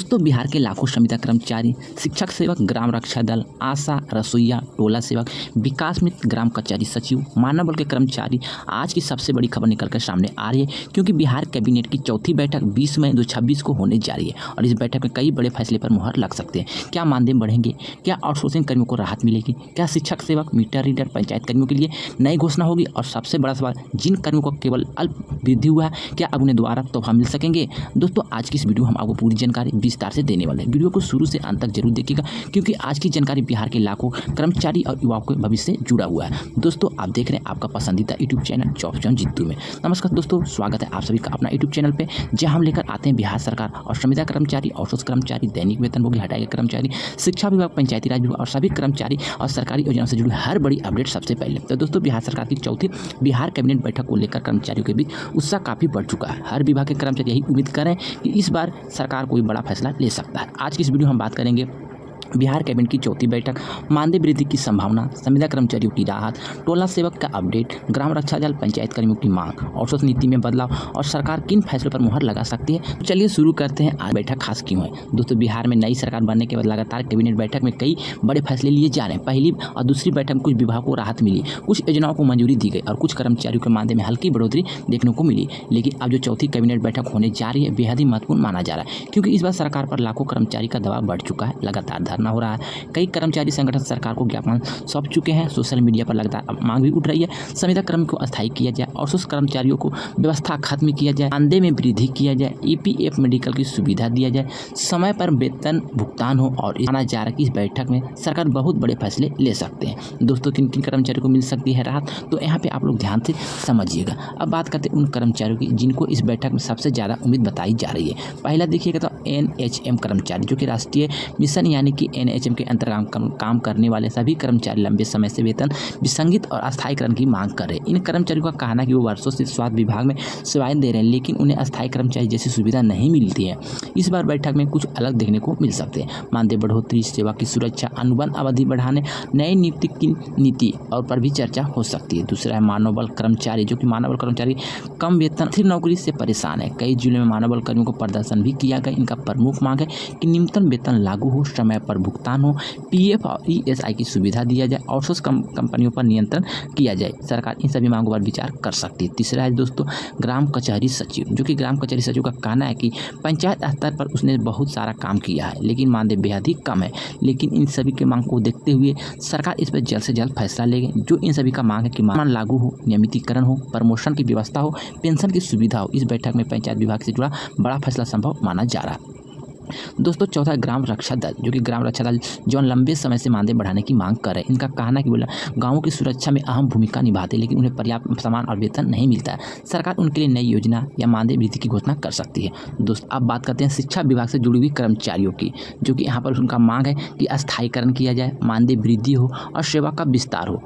दोस्तों बिहार के लाखों संविदा कर्मचारी, शिक्षक सेवक, ग्राम रक्षा दल, आशा, रसोईया, टोला सेवक, विकास मित्र, ग्राम कचहरी सचिव, मानव बल के कर्मचारी आज की सबसे बड़ी खबर निकलकर सामने आ रही है, क्योंकि बिहार कैबिनेट की चौथी बैठक 20 मई 2026 को होने जा रही है और इस बैठक में कई बड़े फैसले पर मुहर लग सकते हैं। क्या मानदेय बढ़ेंगे? क्या आउटसोर्सिंग कर्मियों को राहत मिलेगी? क्या शिक्षक सेवक, मीटर रीडर, पंचायत कर्मियों के लिए नई घोषणा होगी? और सबसे बड़ा सवाल, जिन कर्मियों को केवल अल्प वृद्धि हुआ है, क्या अब उन्हें दोबारा तोहफा मिल सकेंगे? दोस्तों आज की इस वीडियो हम आपको पूरी जानकारी विस्तार से देने वाले हैं। वीडियो को शुरू से अंत तक जरूर देखिएगा, क्योंकि आज की जानकारी बिहार के लाखों कर्मचारी और युवाओं के भविष्य से जुड़ा हुआ है। दोस्तों आप देख रहे हैं आपका पसंदीदा YouTube channel job John Jiddu में। नमस्कार दोस्तों, स्वागत है आप सभी का अपना यूट्यूब चैनल पे, जहां हम लेकर आते हैं बिहार सरकार और संविदा कर्मचारी, आउटसोर्स कर्मचारी, दैनिक वेतनभोगी, हटाए गए कर्मचारी, शिक्षा विभाग, पंचायती राज विभाग और सभी कर्मचारी और सरकारी योजनाओं से जुड़ी हर बड़ी अपडेट सबसे पहले। तो दोस्तों बिहार सरकार की चौथी बिहार कैबिनेट बैठक को लेकर कर्मचारियों के बीच उत्साह काफी बढ़ चुका है। हर विभाग के कर्मचारी यही उम्मीद कर रहे हैं कि इस बार सरकार कोई बड़ा फैसला ले सकता है। आज की इस वीडियो हम बात करेंगे बिहार कैबिनेट की चौथी बैठक, मानदेय वृद्धि की संभावना, संविदा कर्मचारियों की राहत, टोला सेवक का अपडेट, ग्राम रक्षा दल, पंचायत कर्मियों की मांग, आउटसोर्स नीति में बदलाव और सरकार किन फैसलों पर मुहर लगा सकती है। तो चलिए शुरू करते हैं। आज बैठक खास क्यों है? दोस्तों बिहार में नई सरकार बनने के बाद लगातार कैबिनेट बैठक में कई बड़े फैसले लिए जा रहे हैं। पहली और दूसरी बैठक में कुछ विभागों को राहत मिली, कुछ योजनाओं को मंजूरी दी गई और कुछ कर्मचारियों के मानदेय में हल्की बढ़ोतरी देखने को मिली। लेकिन अब जो चौथी कैबिनेट बैठक होने जा रही है, बेहद ही महत्वपूर्ण माना जा रहा है, क्योंकि इस बार सरकार पर लाखों कर्मचारी का दबाव बढ़ चुका है। लगातार धरना हो रहा है, कई कर्मचारी संगठन सरकार को ज्ञापन सौंप चुके हैं। सोशल मीडिया पर लगातार मांग भी उठ रही है, संविदा कर्मी को अस्थायी किया जाए, आउटसोर्स कर्मचारियों को व्यवस्था खत्म किया जाए, मानदेय में वृद्धि किया जाए, ईपीएफ मेडिकल की सुविधा दिया जाए, समय पर वेतन भुगतान हो। और माना जा रहा है कि इस बैठक में सरकार बहुत बड़े फैसले ले सकते हैं। दोस्तों किन किन कर्मचारियों को मिल सकती है राहत, तो यहाँ पे आप लोग ध्यान से समझिएगा। अब बात करते हैं उन कर्मचारियों की जिनको इस बैठक में सबसे ज़्यादा उम्मीद बताई जा रही है। पहला देखिएगा तो एनएचएम कर्मचारी, जो कि राष्ट्रीय मिशन यानी कि एनएचएम के अंतर्गत काम करने वाले सभी कर्मचारी लंबे समय से वेतन विसंगति और अस्थायीकरण की मांग कर रहे हैं। इन कर्मचारियों का कहना है कि वो वर्षों से स्वास्थ्य विभाग में सेवाएं दे रहे हैं, लेकिन उन्हें अस्थायी कर्मचारी जैसी सुविधा नहीं मिलती है। इस बार बैठक में कुछ अलग देखने को मिल सकते हैं। मानदेय बढ़ोतरी, सेवा की सुरक्षा, अनुबंध अवधि बढ़ाने, नई नियुक्ति की नीति और पर भी चर्चा हो सकती है। दूसरा है मानव बल कर्मचारी, जो कि मानव बल कर्मचारी कम वेतन, स्थिर नौकरी से परेशान है। कई जिलों में मानव बल कर्मियों को प्रदर्शन भी किया गया। इनका प्रमुख मांग है कि न्यूनतम वेतन लागू हो, समय पर भुगतान हो, पीएफ और ईएसआई की सुविधा दिया जाए, आउटसोर्स कंपनियों पर नियंत्रण किया जाए। सरकार इन सभी मांगों पर विचार कर सकती है। तीसरा है दोस्तों ग्राम कचहरी सचिव, जो कि ग्राम कचहरी सचिव का कहना है कि पंचायत स्तर पर उसने बहुत सारा काम किया है, लेकिन मानदेय बेहद ही कम है। लेकिन इन सभी के मांग को देखते हुए सरकार इस पर जल्द से जल्द फैसला लेगी। जो इन सभी का मांग है कि मान लागू हो, नियमितीकरण हो, प्रमोशन की व्यवस्था हो, पेंशन की सुविधा हो। इस बैठक में पंचायत विभाग से जुड़ा बड़ा फैसला संभव माना जा रहा है। दोस्तों चौथा ग्राम रक्षा दल, जो कि ग्राम रक्षा दल जो लंबे समय से मानदेय बढ़ाने की मांग कर रहे हैं। इनका कहना है कि बोला गांवों की सुरक्षा में अहम भूमिका निभाते, लेकिन उन्हें पर्याप्त सम्मान और वेतन नहीं मिलता है। सरकार उनके लिए नई योजना या मानदेय वृद्धि की घोषणा कर सकती है। दोस्तों अब बात करते हैं शिक्षा विभाग से जुड़ी हुई कर्मचारियों की, जो कि यहाँ पर उनका मांग है कि अस्थायीकरण किया जाए, मानदेय वृद्धि हो और सेवा का विस्तार हो।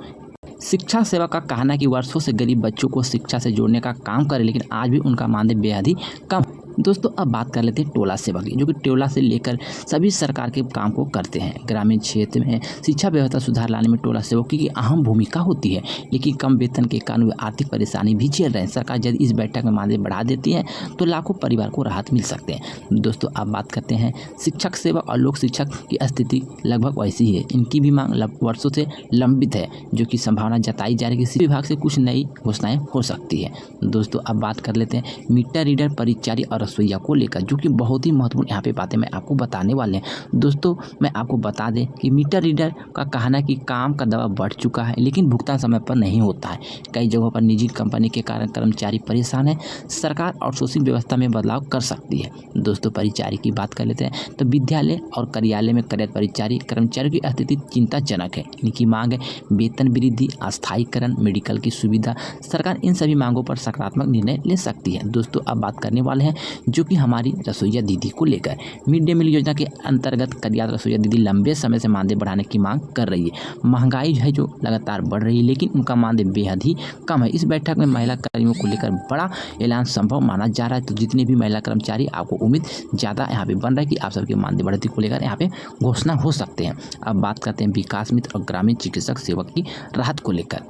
शिक्षा सेवा का कहना है कि वर्षों से गरीब बच्चों को शिक्षा से जोड़ने का काम करे, लेकिन आज भी उनका मानदेय बेहद ही कम। दोस्तों अब बात कर लेते हैं टोला सेवा की, जो कि टोला से लेकर सभी सरकार के काम को करते हैं। ग्रामीण क्षेत्र में शिक्षा व्यवस्था सुधार लाने में टोला सेवकों की अहम भूमिका होती है, लेकिन कम वेतन के कारण वे आर्थिक परेशानी भी झेल रहे हैं। सरकार यदि इस बैठक में मानदेय बढ़ा देती है तो लाखों परिवार को राहत मिल सकते हैं। दोस्तों अब बात करते हैं शिक्षक सेवक और लोक शिक्षक की स्थिति लगभग वैसी ही है। इनकी भी मांग वर्षों से लंबित है, जो कि संभावना जताई जा रही है कि शिक्षा विभाग से कुछ नई घोषणाएं हो सकती है। दोस्तों अब बात कर लेते हैं मीटर रीडर, परिचारी और रसोईया को लेकर, जो कि बहुत ही महत्वपूर्ण यहाँ पे बातें मैं आपको बताने वाले हैं। दोस्तों मैं आपको बता दें कि मीटर रीडर का कहना है कि काम का दबाव बढ़ चुका है, लेकिन भुगतान समय पर नहीं होता है। कई जगहों पर निजी कंपनी के कारण कर्मचारी परेशान है। सरकार आउटसोर्सिंग व्यवस्था में बदलाव कर सकती है। दोस्तों परिचारी की बात कर लेते हैं तो विद्यालय और कार्यालय में कार्यरत परिचारी कर्मचारियों की स्थिति चिंताजनक है। इनकी मांग है वेतन वृद्धि, अस्थायीकरण, मेडिकल की सुविधा। सरकार इन सभी मांगों पर सकारात्मक निर्णय ले सकती है। दोस्तों अब बात करने वाले हैं जो कि हमारी रसोईया दीदी को लेकर। मिड डे मील योजना के अंतर्गत कार्यरत रसोईया दीदी लंबे समय से मानदेय बढ़ाने की मांग कर रही है। महंगाई है जो लगातार बढ़ रही है, लेकिन उनका मानदेय बेहद ही कम है। इस बैठक में महिला कर्मियों को लेकर बड़ा ऐलान संभव माना जा रहा है। तो जितने भी महिला कर्मचारी, आपको उम्मीद ज़्यादा यहाँ पे बन रहा है कि आप सबके मानदेय बढ़ोतरी को लेकर यहाँ पे घोषणा हो सकते हैं। अब बात करते हैं विकास मित्र और ग्रामीण चिकित्सक सेवक की राहत को लेकर।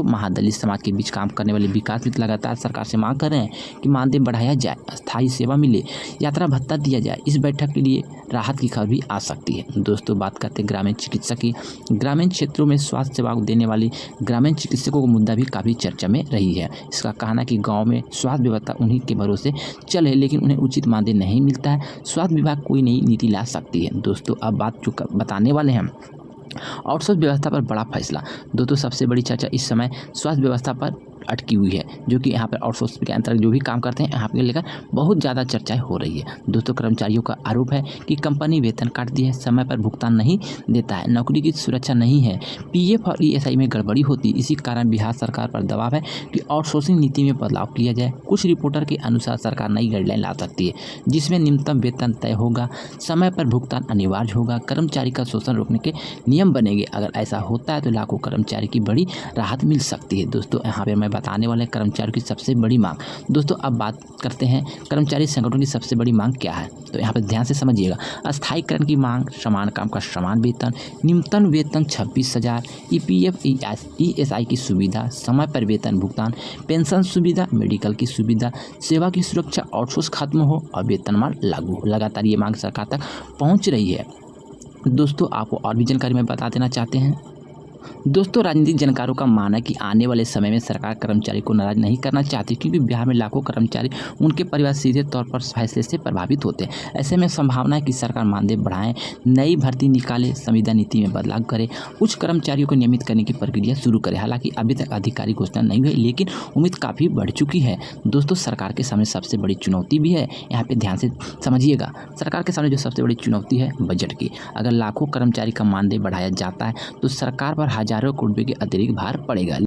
महादलित समाज के बीच काम करने वाले विकास मित्र लगातार सरकार से मांग कर रहे हैं कि मानदेय बढ़ाया जाए, अस्थायी हवाई सेवा मिले, यात्रा भत्ता दिया जाए। इस बैठक के लिए राहत की खबर भी आ सकती है। दोस्तों बात करते हैं ग्रामीण चिकित्सक की। ग्रामीण क्षेत्रों में स्वास्थ्य सेवा देने वाले ग्रामीण चिकित्सकों का मुद्दा भी काफ़ी चर्चा में रही है। इसका कहना है कि गाँव में स्वास्थ्य व्यवस्था उन्हीं के भरोसे चले, लेकिन उन्हें उचित मानदेय नहीं मिलता है। स्वास्थ्य विभाग कोई नई नीति ला सकती है। दोस्तों अब बात जो बताने वाले हैं आउटसोर्स व्यवस्था पर बड़ा फैसला। दोस्तों सबसे बड़ी चर्चा इस समय स्वास्थ्य व्यवस्था पर अटकी हुई है, जो कि यहाँ पर आउटसोर्स के अंतर्गत जो भी काम करते हैं यहाँ पे लेकर बहुत ज़्यादा चर्चाएं हो रही है। दोस्तों कर्मचारियों का आरोप है कि कंपनी वेतन काटती है, समय पर भुगतान नहीं देता है, नौकरी की सुरक्षा नहीं है, पीएफ और ईएसआई में गड़बड़ी होती है। इसी कारण बिहार सरकार पर दबाव है कि आउटसोर्सिंग नीति में बदलाव किया जाए। कुछ रिपोर्टर के अनुसार सरकार नई गाइडलाइन ला सकती है, जिसमें न्यूनतम वेतन तय होगा, समय पर भुगतान अनिवार्य होगा, कर्मचारी का शोषण रोकने के नियम बनेंगे। अगर ऐसा होता है तो लाखों कर्मचारी की बड़ी राहत मिल सकती है। दोस्तों यहाँ पे मैं बताने वाले कर्मचारियों की सबसे बड़ी मांग। दोस्तों अब बात करते हैं कर्मचारी संगठनों की सबसे बड़ी मांग क्या है, तो यहाँ पे ध्यान से समझिएगा। अस्थायीकरण की मांग, समान काम का समान वेतन, न्यूनतम वेतन 26,000, ईपीएफ ईएसआई की सुविधा, समय पर वेतन भुगतान, पेंशन सुविधा, मेडिकल की सुविधा, सेवा की सुरक्षा, आउटसोर्स खत्म हो और वेतनमान लागू हो। लगातार ये मांग सरकार तक पहुँच रही है। दोस्तों आपको और भी जानकारी मैं बता देना चाहते हैं। दोस्तों राजनीतिक जानकारों का मानना है कि आने वाले समय में सरकार कर्मचारी को नाराज नहीं करना चाहती, क्योंकि बिहार में लाखों कर्मचारी उनके परिवार सीधे तौर पर फैसले से प्रभावित होते हैं। ऐसे में संभावना है कि सरकार मानदेय बढ़ाएं, नई भर्ती निकाले, संविदा नीति में बदलाव करे, कुछ कर्मचारियों को नियमित करने की प्रक्रिया शुरू करे। हालांकि अभी तक आधिकारिक घोषणा नहीं हुई, लेकिन उम्मीद काफ़ी बढ़ चुकी है। दोस्तों सरकार के सामने सबसे बड़ी चुनौती भी है, यहाँ पे ध्यान से समझिएगा। सरकार के सामने जो सबसे बड़ी चुनौती है बजट की। अगर लाखों कर्मचारी का मानदेय बढ़ाया जाता है तो सरकार पर हजारों करोड़ रुपये के अतिरिक्त भार पड़ेगा।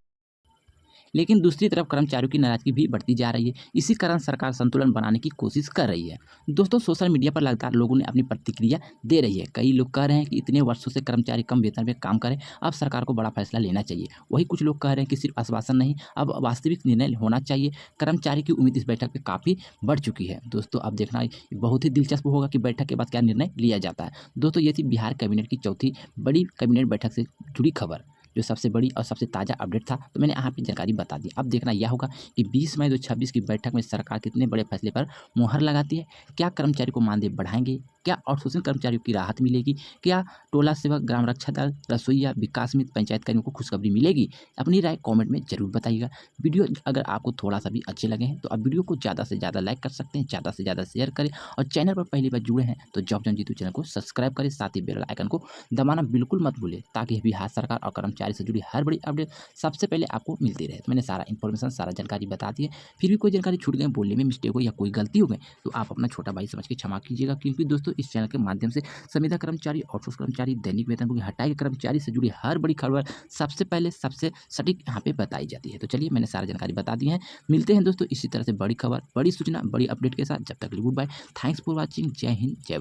लेकिन दूसरी तरफ कर्मचारियों की नाराजगी भी बढ़ती जा रही है। इसी कारण सरकार संतुलन बनाने की कोशिश कर रही है। दोस्तों सोशल मीडिया पर लगातार लोगों ने अपनी प्रतिक्रिया दे रही है। कई लोग कह रहे हैं कि इतने वर्षों से कर्मचारी कम वेतन में काम करें, अब सरकार को बड़ा फैसला लेना चाहिए। वहीं कुछ लोग कह रहे हैं कि सिर्फ आश्वासन नहीं, अब वास्तविक निर्णय होना चाहिए। कर्मचारी की उम्मीद इस बैठक में काफ़ी बढ़ चुकी है। दोस्तों अब देखना बहुत ही दिलचस्प होगा कि बैठक के बाद क्या निर्णय लिया जाता है। दोस्तों ये थी बिहार कैबिनेट की चौथी बड़ी कैबिनेट बैठक से जुड़ी खबर, जो सबसे बड़ी और सबसे ताज़ा अपडेट था, तो मैंने यहाँ पे जानकारी बता दी। अब देखना यह होगा कि 20 मई 2026 की बैठक में सरकार कितने बड़े फैसले पर मुहर लगाती है। क्या कर्मचारी को मानदेय बढ़ाएंगे, क्या आउटसोर्सिंग कर्मचारियों की राहत मिलेगी, क्या टोला सेवक, ग्राम रक्षा दल, रसोईया, विकास मित्र, पंचायत कर्मियों को खुशखबरी मिलेगी। अपनी राय कॉमेंट में जरूर बताइएगा। वीडियो अगर आपको थोड़ा सा भी अच्छे लगे हैं तो आप वीडियो को ज़्यादा से ज़्यादा लाइक कर सकते हैं, ज़्यादा से ज़्यादा शेयर करें, और चैनल पर पहली बार जुड़े हैं तो जॉब जॉन जीतू चैनल को सब्सक्राइब करें, साथ ही बेल आइकन को दबाना बिल्कुल मत भूलें, ताकि बिहार सरकार और कर्मचारी से जुड़ी हर बड़ी अपडेट सबसे पहले आपको मिलती रहे। तो मैंने सारा इन्फॉर्मेशन, सारा जानकारी बता दी है। फिर भी कोई जानकारी छूट गई, बोलने में मिस्टेक हो या कोई गलती हो गई तो आप अपना छोटा भाई समझ के क्षमा कीजिएगा, क्योंकि दोस्तों इस चैनल के माध्यम से संविदा कर्मचारी, आउटसोर्स कर्मचारी, दैनिक वेतनभोगी, हटाए गए कर्मचारी से जुड़ी हर बड़ी खबर सबसे पहले, सबसे सटीक यहाँ पे बताई जाती है। तो चलिए मैंने सारी जानकारी बता दी है। मिलते हैं दोस्तों इसी तरह से बड़ी खबर, बड़ी सूचना, बड़ी अपडेट के साथ। जब तक good bye, thanks for watching. जय हिंद, जय